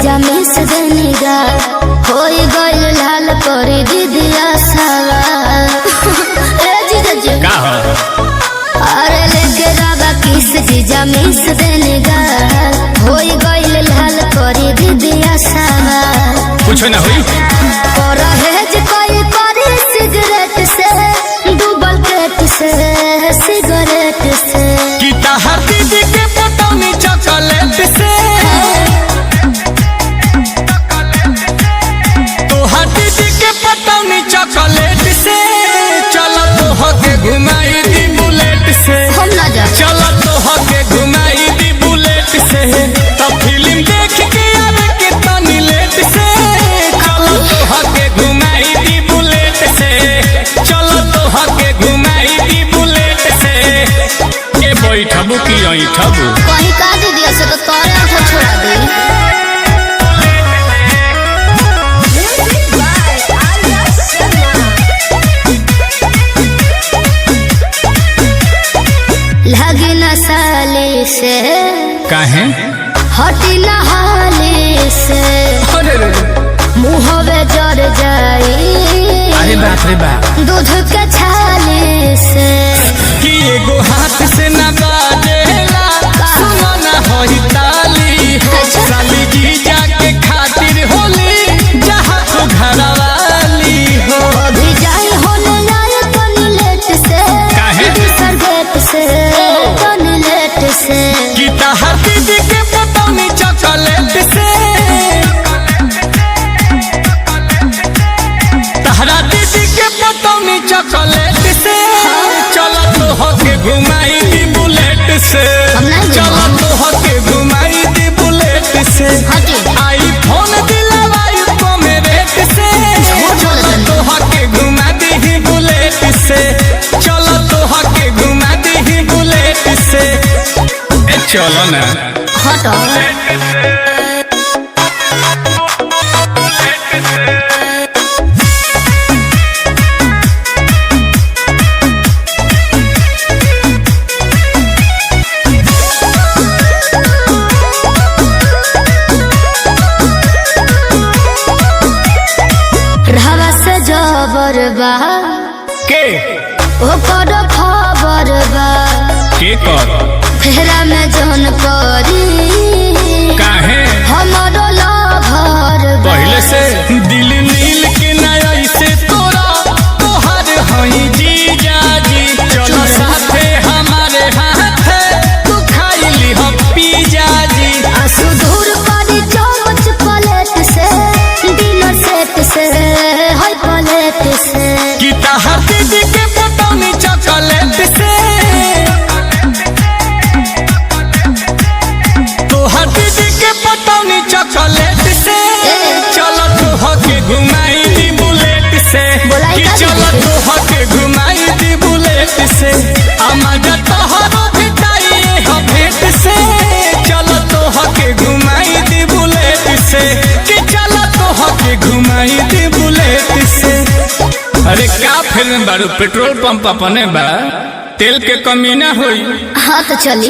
जमीस देनिगा होई गइल लाल करे दीदिया सवाल ए जीजा का हो अरे लेके रावा किस जमीस देनिगा होई गइल लाल करे दीदिया सवाल कुछ ना होई और हेज कोई करे सिगरेट से डूबल पेट से सिगरेट से कि तहर दीदी के पटौनी चॉकलेट से चॉकलेट से चलो तो होके घुमाई दी बुलेट से हम ना जा चलो तो होके घुमाई दी बुलेट से तो फिल्म देख के आवे के तनी लेट से चलो तो होके घुमाई दी बुलेट से चलो तो होके घुमाई दी बुलेट से के बैठबू की ऐठबू कहीं का दीदी से तो तोरे आंख छोड़ा दे लगी न साले से काहे हटी न हाले से मुँहवे जर जाई अरे बाप रे बाप दूध के छाले से कि एगो हाथ से न बाजेला सुनो न होई ताली साली जीजा के खातिर होली जहाँ तो घरवाली हो अभी जाई होने आए तनी लेट से काहे दूसर गेट से तनी लेट से कि तहर दीदी के पटौनी चॉकलेट से तहरा दीदी के पटौनी चॉकलेट से चलो तो होके घुमाई दी बुलेट से चलो तो होके घुमाई दी बुलेट से आईफोन दिलवाई को मेरेट से चलो तो होके घुमा दी बुलेट से चलो तो होके घुमा दी बुलेट से चलो ना हटो रहवा से जबर बा के ओकर खबर बा के कर फेरा में जौन परी काहे हमारो लभर बा पहले से दिल नील के नया से तोरा तोहर हई जीजा जी चलो साथे हमारे हाथ तू खाई ली हम पिज्जा जी आंसू दूर करी चमच प्लेट से डिनर सेट से हाय प्लेट से कि तहर दीदी के पटौनी चॉकलेट से तोहर दीदी के पटौनी चॉकलेट से चलो तो होके घुमाई दी बुलेट से कि चलो तो होके घुमाई दी बुलेट से मजा तोहरो भेटाई हो भेट से चलो तो होके घुमाई दी बुलेट से कि चलो तो होके घुमाई दी बुलेट से अरे का फिल्म बारू पेट्रोल पंप अपने बा तेल के कमी ना होई हाँ तो चली